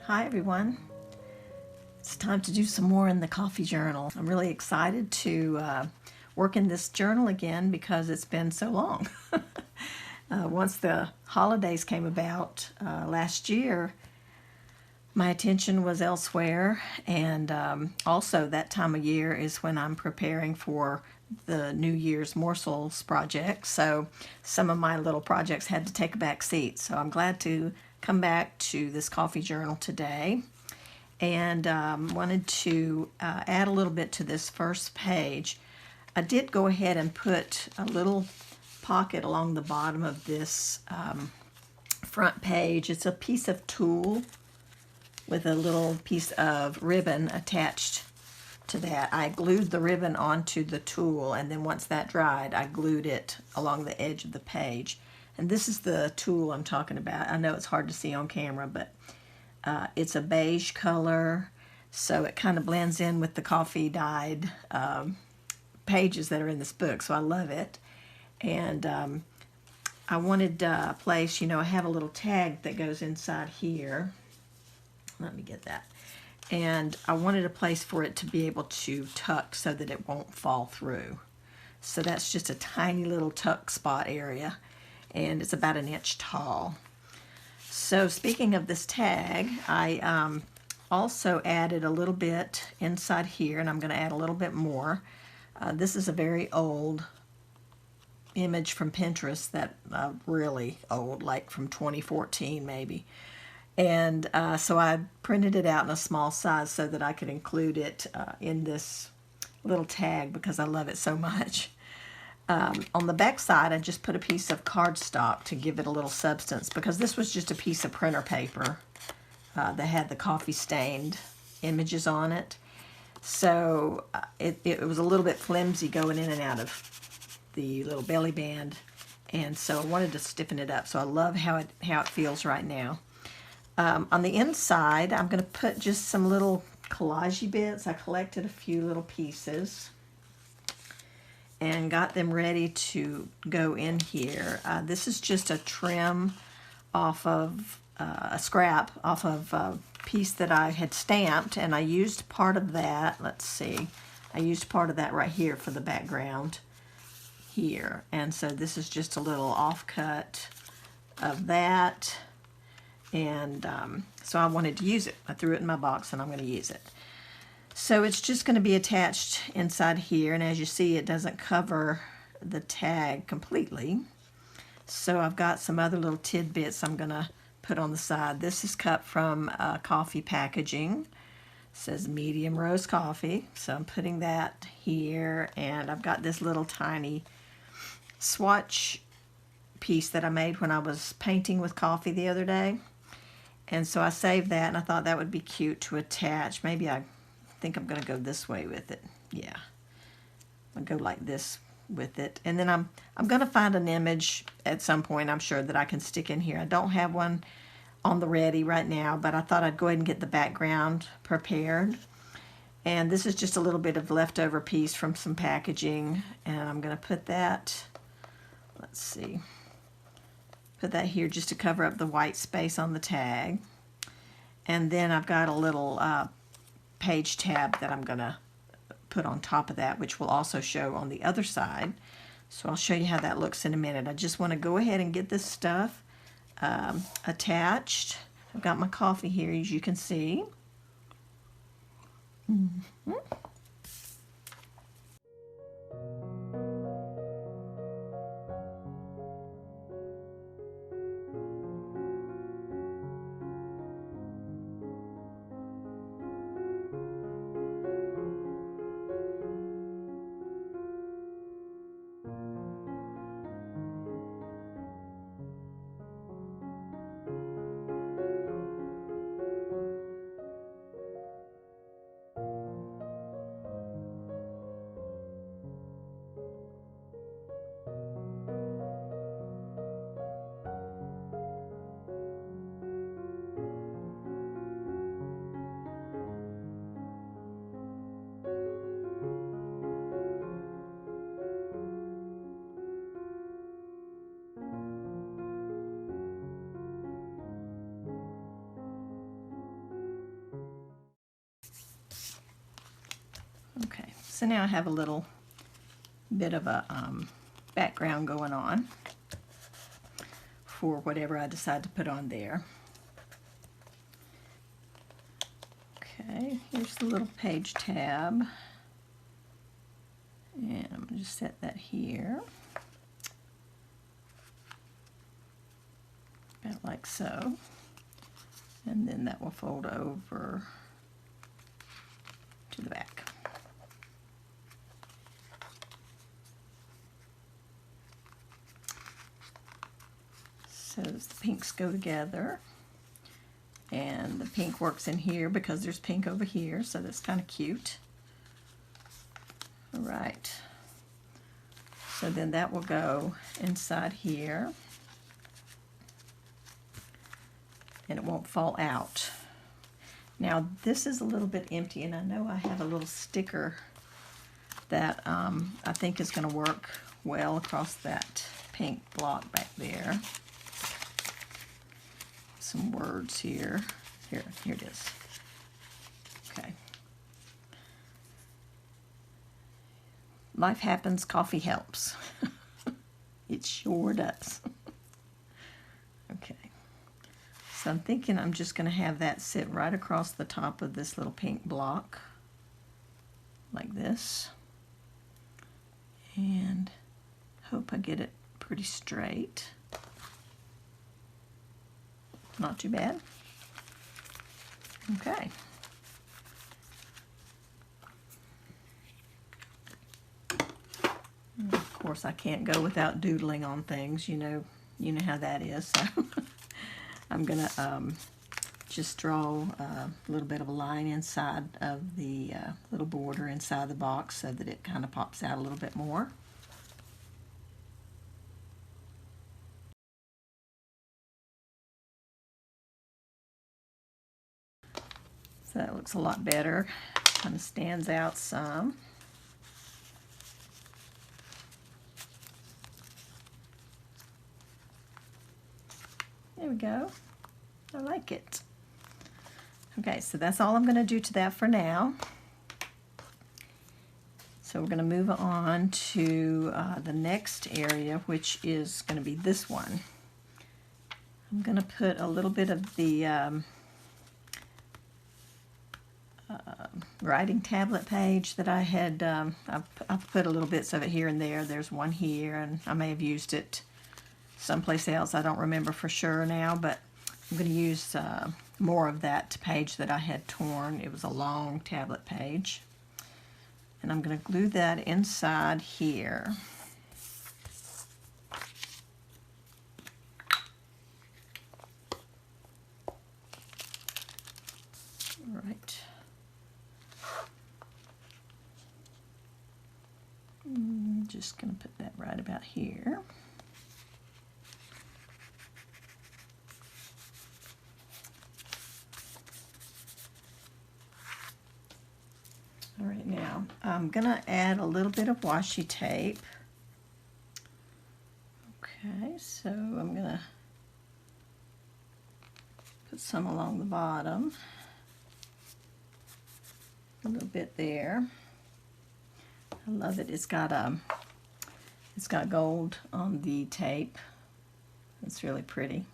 Hi everyone. It's time to do some more in the coffee journal. I'm really excited to work in this journal again because it's been so long. Once the holidays came about last year, my attention was elsewhere, and also that time of year is when I'm preparing for the New Year's Morsels project, so some of my little projects had to take a back seat. So I'm glad to come back to this coffee journal today, and wanted to add a little bit to this first page. I did go ahead and put a little pocket along the bottom of this front page. It's a piece of tulle with a little piece of ribbon attached to that. I glued the ribbon onto the tulle, and then once that dried, I glued it along the edge of the page. And this is the tulle I'm talking about. I know it's hard to see on camera, but it's a beige color, so it kind of blends in with the coffee dyed pages that are in this book, so I love it. And I wanted a place, I have a little tag that goes inside here. Let me get that. And I wanted a place for it to be able to tuck so that it won't fall through. So that's just a tiny little tuck spot area, and it's about 1 inch tall. So speaking of this tag, I also added a little bit inside here, and I'm going to add a little bit more. This is a very old image from Pinterest, that really old, like from 2014 maybe. And so I printed it out in a small size so that I could include it in this little tag because I love it so much. On the back side, I just put a piece of cardstock to give it a little substance, because this was just a piece of printer paper that had the coffee stained images on it. So it was a little bit flimsy going in and out of the little belly band, and so I wanted to stiffen it up. So I love how it feels right now. On the inside, I'm going to put just some little collage bits. I collected a few little pieces and got them ready to go in here. This is just a trim off of a scrap off of a piece that I had stamped, and I used part of that. Let's see. I used part of that right here for the background here. And so this is just a little offcut of that. And so I wanted to use it. I threw it in my box, and I'm going to use it. So it's just going to be attached inside here, and as you see, it doesn't cover the tag completely. So I've got some other little tidbits I'm going to put on the side. This is cut from coffee packaging. It says medium roast coffee, so I'm putting that here. And I've got this little tiny swatch piece that I made when I was painting with coffee the other day. And so I saved that, and I thought that would be cute to attach. Maybe I think I'm going to go this way with it. Yeah, I'll go like this with it. And then I'm going to find an image at some point, I'm sure, that I can stick in here. I don't have one on the ready right now, but I thought I'd go ahead and get the background prepared. And this is just a little bit of leftover piece from some packaging, and I'm going to put that, let's see, put that here just to cover up the white space on the tag. And then I've got a little page tab that I'm going to put on top of that, which will also show on the other side. So I'll show you how that looks in a minute. I just want to go ahead and get this stuff attached. I've got my coffee here, as you can see. Mm-hmm. Okay, so now I have a little bit of a background going on for whatever I decide to put on there. Okay, here's the little page tab, and I'm going to just set that here, about like so, and then that will fold over to the back. So the pinks go together, and the pink works in here because there's pink over here, so that's kind of cute. All right, so then that will go inside here, and it won't fall out. Now this is a little bit empty, and I know I have a little sticker that I think is going to work well across that pink block back there. Some words here. Here it is. Okay. Life happens, coffee helps. It sure does. Okay. So I'm thinking I'm just going to have that sit right across the top of this little pink block, like this. And hope I get it pretty straight. Not too bad. Okay. And of course, I can't go without doodling on things. You know how that is. So I'm gonna just draw a little bit of a line inside of the little border inside the box so that it kind of pops out a little bit more. So that looks a lot better. Kind of stands out some. There we go. I like it. Okay, so that's all I'm going to do to that for now. So we're going to move on to the next area, which is going to be this one. I'm going to put a little bit of the writing tablet page that I had. I've put a little bits of it here and there. There's one here, and I may have used it someplace else. I don't remember for sure now, but I'm going to use more of that page that I had torn. It was a long tablet page. And I'm going to glue that inside here. All right. Just going to put that right about here. All right, now I'm going to add a little bit of washi tape. Okay, so I'm going to put some along the bottom, a little bit there. I love it. It's got gold on the tape. It's really pretty.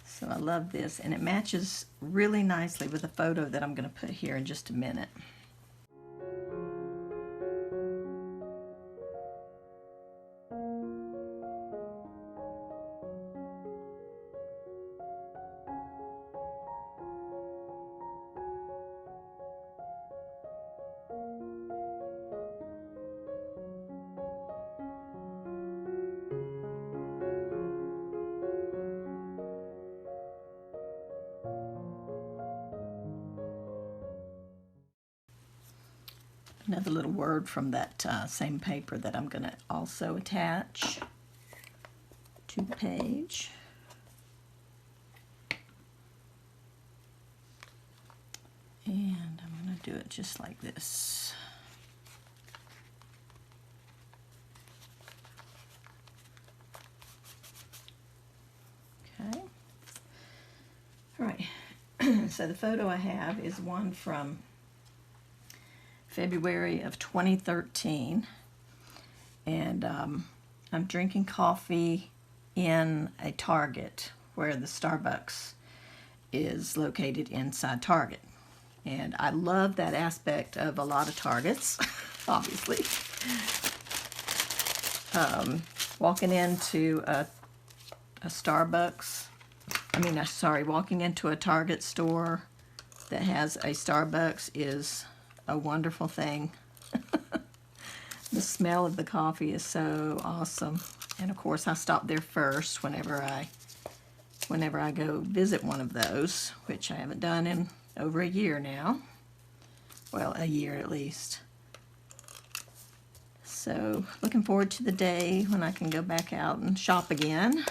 So I love this, and it matches really nicely with a photo that I'm going to put here in just a minute. Another little word from that same paper that I'm going to also attach to the page. And I'm going to do it just like this. Okay. All right. So the photo I have is one from February of 2013, and I'm drinking coffee in a Target where the Starbucks is located inside Target. And I love that aspect of a lot of Targets, obviously. Walking into a Starbucks, walking into a Target store that has a Starbucks is a wonderful thing. The smell of the coffee is so awesome. And of course I stop there first whenever I go visit one of those, which I haven't done in over a year now. Well, a year at least. So looking forward to the day when I can go back out and shop again.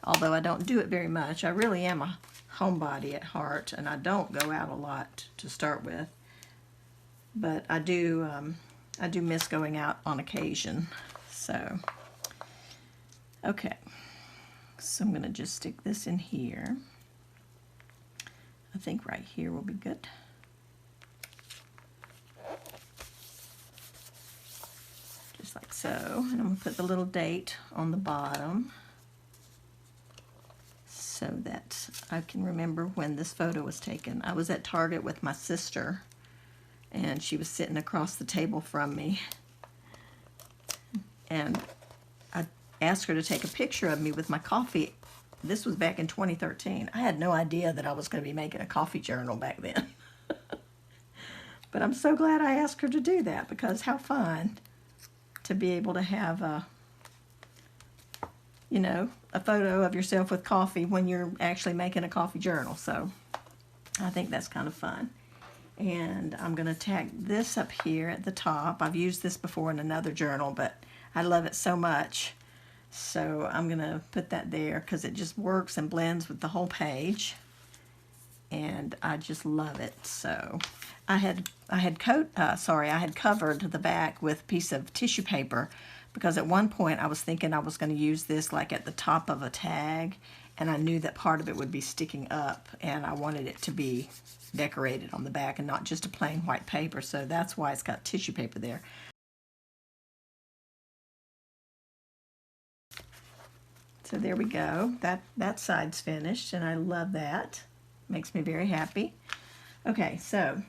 Although I don't do it very much. I really am a homebody at heart, and I don't go out a lot to start with. But I do miss going out on occasion. So, okay. So I'm going to just stick this in here. I think right here will be good. Just like so. And I'm going to put the little date on the bottom so that I can remember when this photo was taken. I was at Target with my sister, and she was sitting across the table from me. And I asked her to take a picture of me with my coffee. This was back in 2013. I had no idea that I was going to be making a coffee journal back then. But I'm so glad I asked her to do that, because how fun to be able to have a photo of yourself with coffee when you're actually making a coffee journal. So I think that's kind of fun. And I'm going to tack this up here at the top. I've used this before in another journal, but I love it so much. So I'm going to put that there because it just works and blends with the whole page. And I just love it. So I had covered the back with a piece of tissue paper, because at one point I was thinking I was going to use this like at the top of a tag, and I knew that part of it would be sticking up, and I wanted it to be decorated on the back and not just a plain white paper. So that's why it's got tissue paper there. So there we go. That side's finished, and I love that. Makes me very happy. Okay, so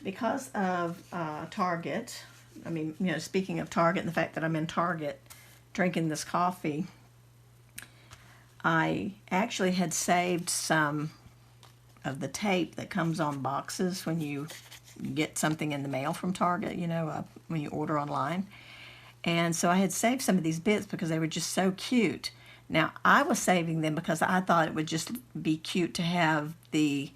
because of Target, speaking of Target and the fact that I'm in Target drinking this coffee, I actually had saved some of the tape that comes on boxes when you get something in the mail from Target, when you order online. And so I had saved some of these bits because they were just so cute. Now, I was saving them because I thought it would just be cute to have the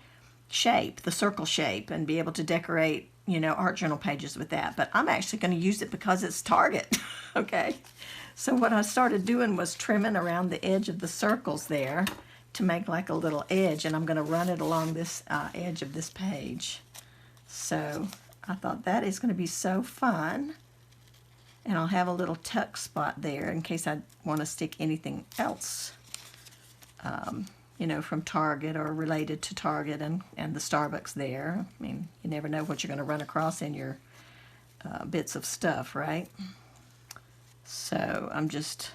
shape, the circle shape, and be able to decorate, art journal pages with that. But I'm actually going to use it because it's Target, okay? So what I started doing was trimming around the edge of the circles there to make like a little edge, and I'm going to run it along this edge of this page. So I thought that is going to be so fun. And I'll have a little tuck spot there in case I want to stick anything else, from Target or related to Target and the Starbucks there. I mean, you never know what you're going to run across in your bits of stuff, right? So I'm just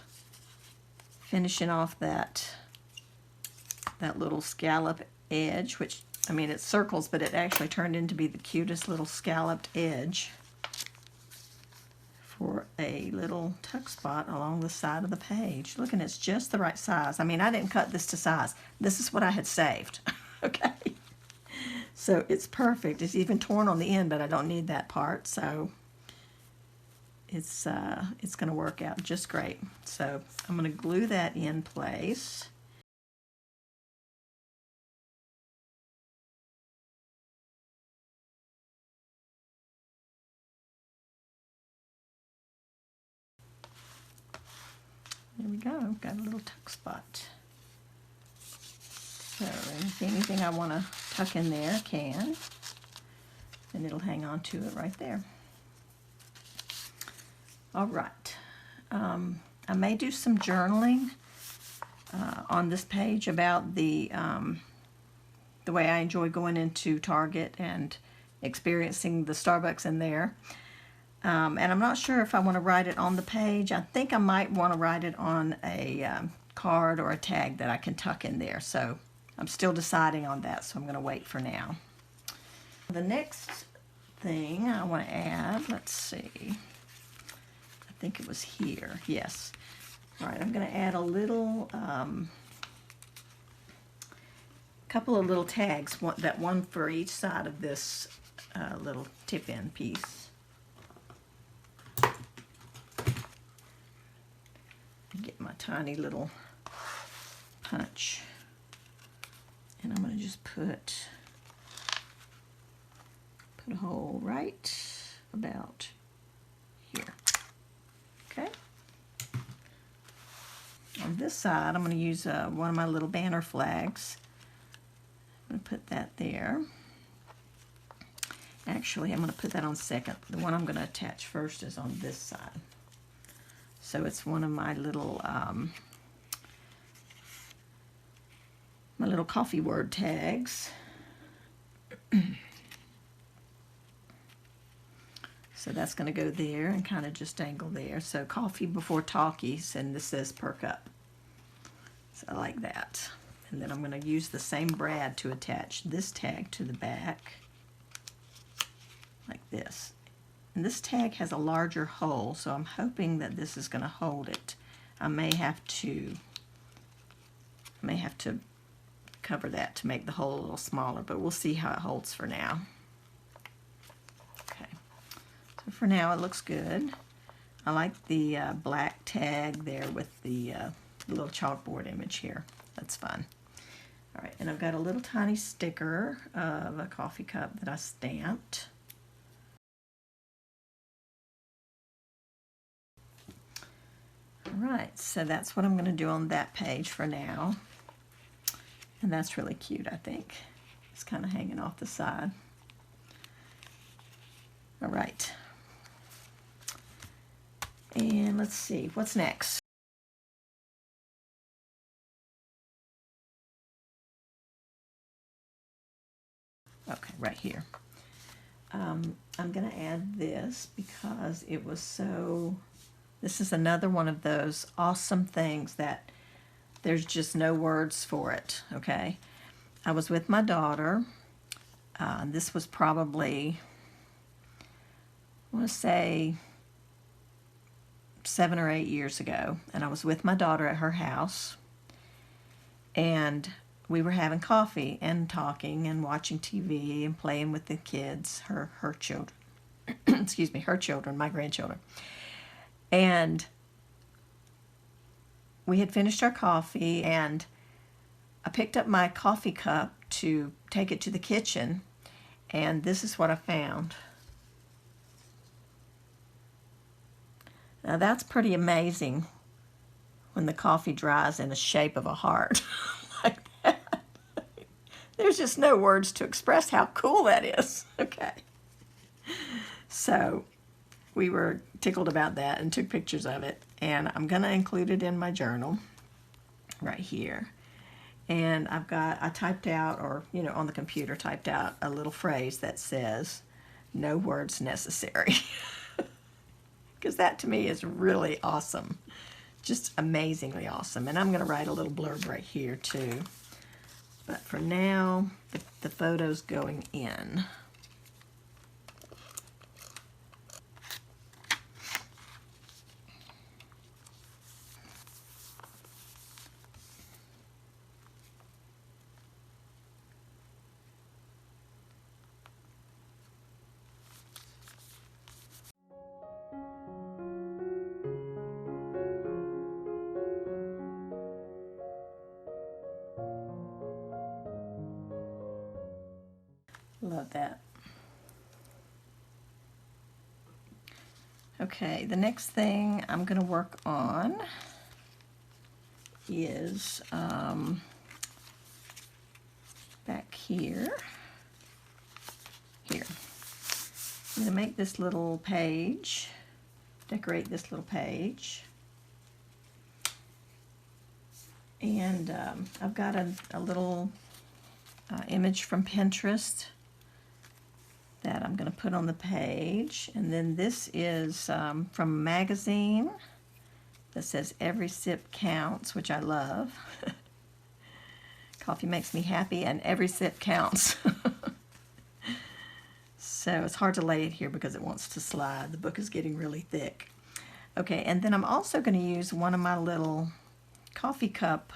finishing off that little scallop edge, which, it's circles, but it actually turned into be the cutest little scalloped edge for a little tuck spot along the side of the page. Look, and it's just the right size. I didn't cut this to size. This is what I had saved, okay? So it's perfect. It's even torn on the end, but I don't need that part, so it's going to work out just great. So I'm going to glue that in place. There we go, got a little tuck spot. So anything I want to tuck in there can, and it'll hang on to it right there. All right, I may do some journaling on this page about the way I enjoy going into Target and experiencing the Starbucks in there. And I'm not sure if I want to write it on the page. I think I might want to write it on a card or a tag that I can tuck in there. So I'm still deciding on that, so I'm going to wait for now. The next thing I want to add, let's see. I think it was here. Yes. All right, I'm going to add a little, couple of little tags, one for each side of this little tip-in piece. Get my tiny little punch, and I'm going to just put a hole right about here. Okay. On this side, I'm going to use one of my little banner flags. I'm going to put that there. Actually, I'm going to put that on second. The one I'm going to attach first is on this side. So it's one of my little coffee word tags. So that's going to go there and kind of just angle there. So coffee before talkies, and this says perk up. So I like that. And then I'm going to use the same brad to attach this tag to the back, like this. And this tag has a larger hole, so I'm hoping that this is going to hold it. I may have to cover that to make the hole a little smaller, but we'll see how it holds for now. Okay, so for now it looks good. I like the black tag there with the little chalkboard image here. That's fun. All right, and I've got a little tiny sticker of a coffee cup that I stamped. All right, so that's what I'm going to do on that page for now. And that's really cute, I think. It's kind of hanging off the side. All right. And let's see, what's next? Okay, right here. I'm going to add this because it was so... This is another one of those awesome things that there's just no words for it, okay? I was with my daughter. This was probably, I want to say, 7 or 8 years ago. And I was with my daughter at her house. And we were having coffee and talking and watching TV and playing with the kids, her children. Excuse me, her children, my grandchildren. And we had finished our coffee, and I picked up my coffee cup to take it to the kitchen, and this is what I found. Now that's pretty amazing when the coffee dries in the shape of a heart like that. There's just no words to express how cool that is. Okay. So we were tickled about that and took pictures of it, and I'm going to include it in my journal right here. And I typed out, or on the computer typed out a little phrase that says, "No words necessary." Because that to me is really awesome, just amazingly awesome. And I'm going to write a little blurb right here too. But for now, the photo's going in. Love that. Okay, the next thing I'm going to work on is back here. Here. I'm going to make this little page, decorate this little page. And I've got a little image from Pinterest that I'm going to put on the page. And then this is from a magazine that says Every Sip Counts, which I love. Coffee makes me happy and every sip counts. So it's hard to lay it here because it wants to slide. The book is getting really thick. Okay, and then I'm also going to use one of my little coffee cup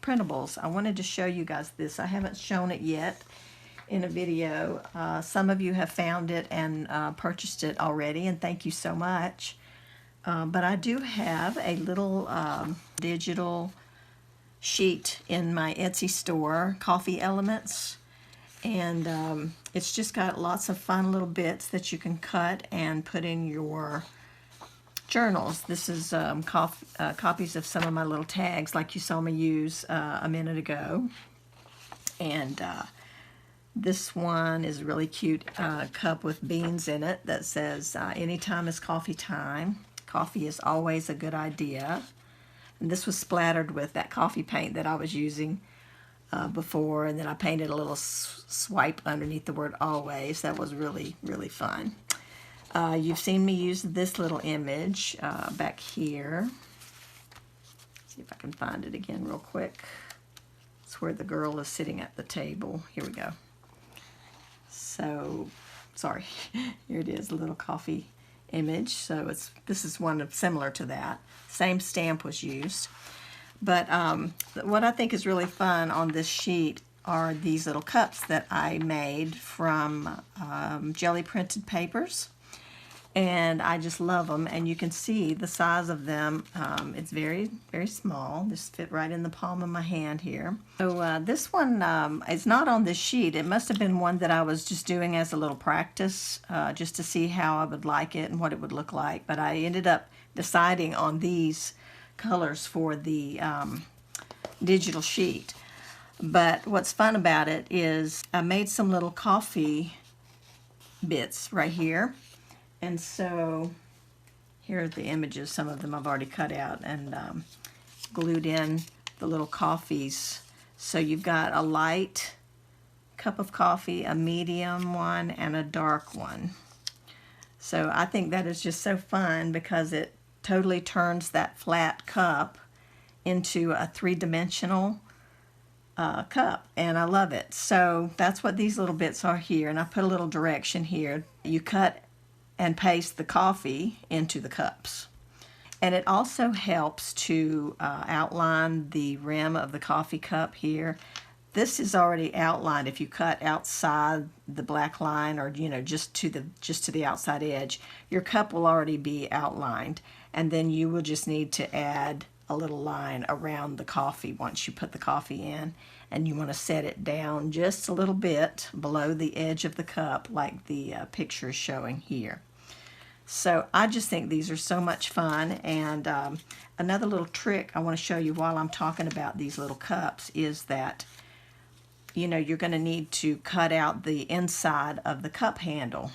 printables. I wanted to show you guys this. I haven't shown it yet in a video. Some of you have found it and purchased it already, and thank you so much. But I do have a little digital sheet in my Etsy store, Coffee Elements, and it's just got lots of fun little bits that you can cut and put in your journals. This is copies of some of my little tags like you saw me use a minute ago. And this one is a really cute cup with beans in it that says, anytime is coffee time. Coffee is always a good idea. And this was splattered with that coffee paint that I was using before, and then I painted a little swipe underneath the word always. That was really, really fun. You've seen me use this little image back here. See if I can find it again real quick. It's where the girl is sitting at the table. Here we go. So, sorry, here it is, a little coffee image. So this is one similar to that. Same stamp was used. But what I think is really fun on this sheet are these little cups that I made from jelly printed papers. And I just love them, and you can see the size of them. It's very, very small. Just fit right in the palm of my hand here. So this one is not on this sheet. It must have been one that I was just doing as a little practice, just to see how I would like it and what it would look like. But I ended up deciding on these colors for the digital sheet. But what's fun about it is I made some little coffee bits right here. And so here are the images. Some of them I've already cut out and glued in the little coffees. So you've got a light cup of coffee, a medium one, and a dark one. So I think that is just so fun because it totally turns that flat cup into a three-dimensional cup, and I love it. So that's what these little bits are here, and I put a little direction here. You cut and paste the coffee into the cups. And it also helps to outline the rim of the coffee cup here. This is already outlined. If you cut outside the black line, or just to the outside edge, your cup will already be outlined. And then you will just need to add a little line around the coffee once you put the coffee in. And you want to set it down just a little bit below the edge of the cup, like the picture is showing here. So I just think these are so much fun. And another little trick I want to show you while I'm talking about these little cups is that, you're going to need to cut out the inside of the cup handle.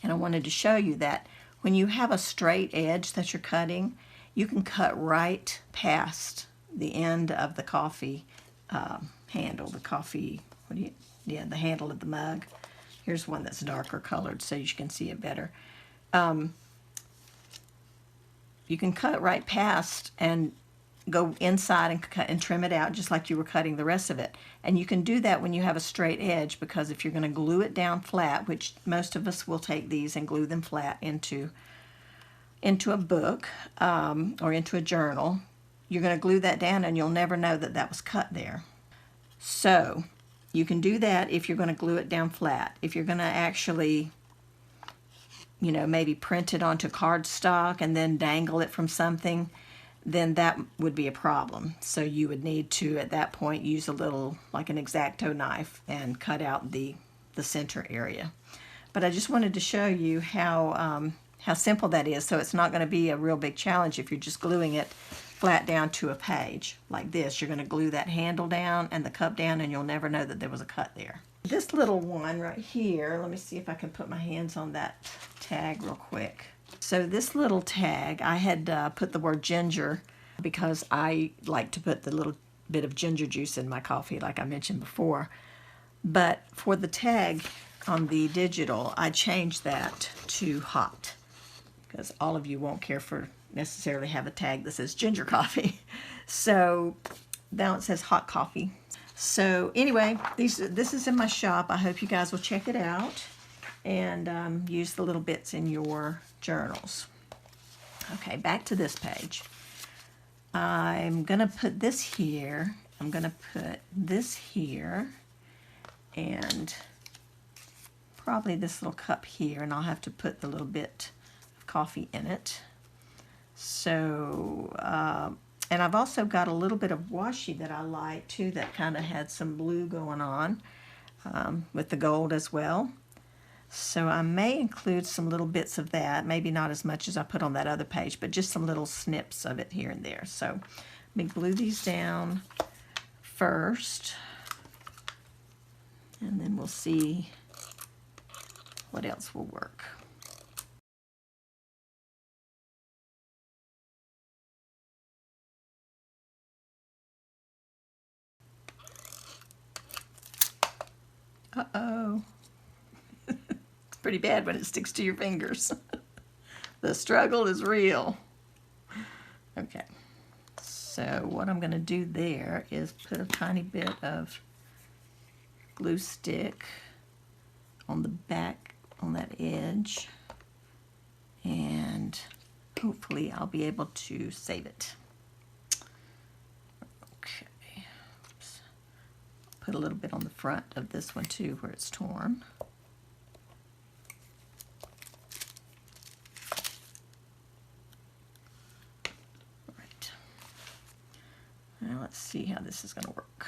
And I wanted to show you that when you have a straight edge that you're cutting, you can cut right past the end of the coffee handle, the handle of the mug. Here's one that's darker colored so you can see it better. You can cut right past and go inside and cut and trim it out just like you were cutting the rest of it. And you can do that when you have a straight edge, because if you're going to glue it down flat, which most of us will take these and glue them flat into a book or into a journal, you're going to glue that down and you'll never know that that was cut there. So you can do that if you're going to glue it down flat. If you're going to actually maybe print it onto cardstock and then dangle it from something, then that would be a problem. So you would need to, at that point, use a little, like an X-Acto knife, and cut out the center area. But I just wanted to show you how simple that is. So it's not going to be a real big challenge if you're just gluing it flat down to a page like this. You're going to glue that handle down and the cup down, and you'll never know that there was a cut there. This little one right here, let me see if I can put my hands on that tag real quick. So this little tag, I had put the word ginger because I like to put the little bit of ginger juice in my coffee like I mentioned before. But for the tag, on the digital, I changed that to hot because all of you won't care for necessarily have a tag that says ginger coffee. So now it says hot coffee. So anyway, this is in my shop. I hope you guys will check it out and use the little bits in your journals. Okay, back to this page. I'm going to put this here. I'm going to put this here and probably this little cup here, and I'll have to put the little bit of coffee in it. So, and I've also got a little bit of washi that I like too that kind of had some blue going on with the gold as well. So I may include some little bits of that, maybe not as much as I put on that other page, but just some little snips of it here and there. So let me glue these down first, and then we'll see what else will work. Uh-oh. It's pretty bad when it sticks to your fingers. The struggle is real. Okay, so what I'm going to do there is put a tiny bit of glue stick on the back, on that edge, and hopefully I'll be able to save it. Okay, oops. Put a little bit on the front of this one too where it's torn. Right. Now let's see how this is going to work.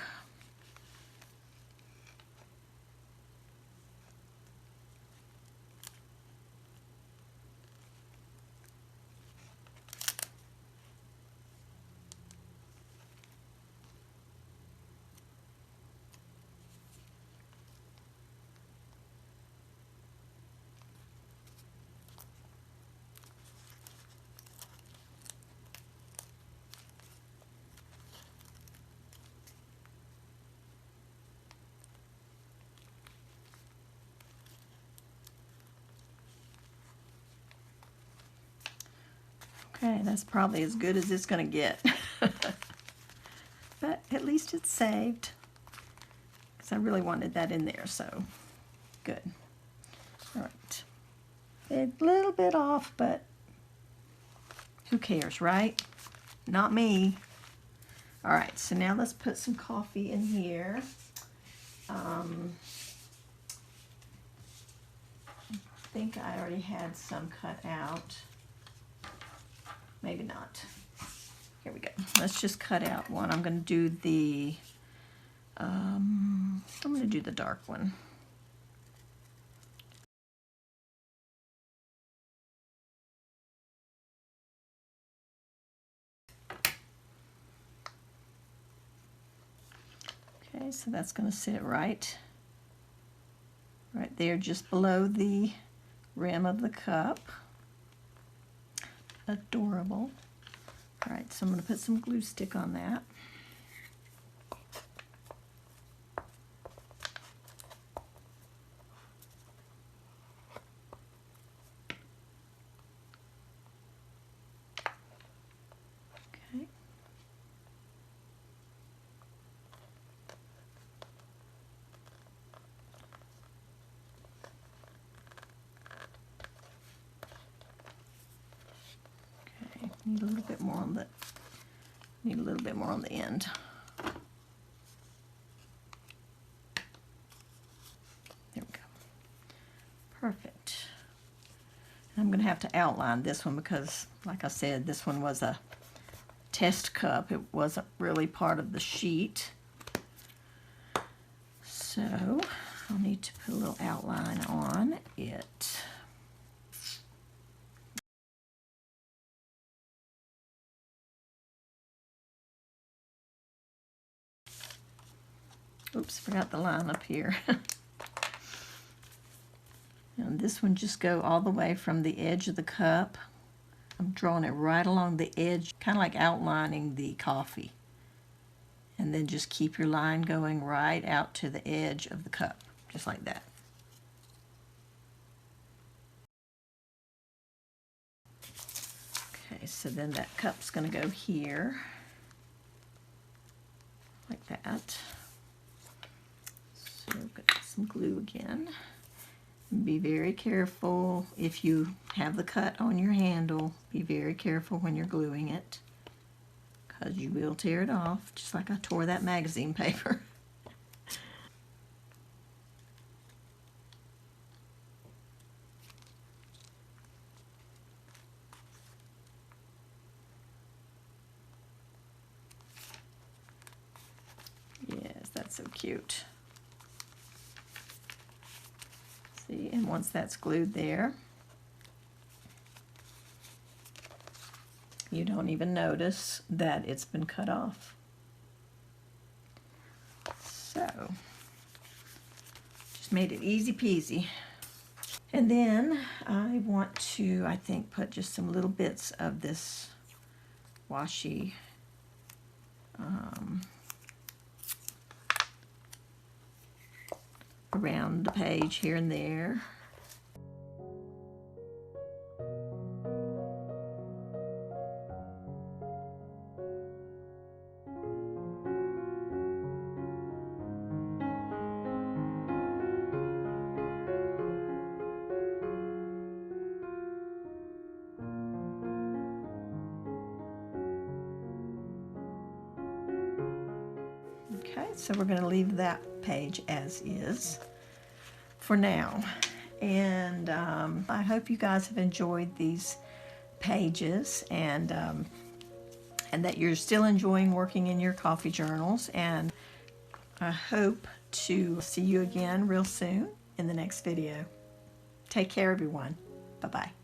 Okay, that's probably as good as it's going to get. But at least it's saved, because I really wanted that in there, so good. All right. A little bit off, but who cares, right? Not me. All right, so now let's put some coffee in here. I think I already had some cut out. Maybe not. Here we go. Let's just cut out one. I'm going to do the dark one. Okay, so that's going to sit right there, just below the rim of the cup. Adorable. All right, so I'm going to put some glue stick on that. Okay. Need a little bit more on the end. There we go. Perfect. And I'm going to have to outline this one because, like I said, this one was a test cup. It wasn't really part of the sheet. So I'll need to put a little outline on it. Oops, forgot the line up here. And this one just go all the way from the edge of the cup. I'm drawing it right along the edge, kind of like outlining the coffee. And then just keep your line going right out to the edge of the cup, just like that. so then that cup's going to go here, like that. So got some glue again. Be very careful if you have the cut on your handle. Be very careful when you're gluing it, because you will tear it off, just like I tore that magazine paper. Yes, that's so cute. See, and once that's glued there, you don't even notice that it's been cut off. So, just made it easy peasy. And then I want to, I think, put just some little bits of this washi around the page here and there. Okay, so we're going to leave that page as is for now. And I hope you guys have enjoyed these pages, and that you're still enjoying working in your coffee journals. And I hope to see you again real soon in the next video. Take care, everyone. Bye-bye.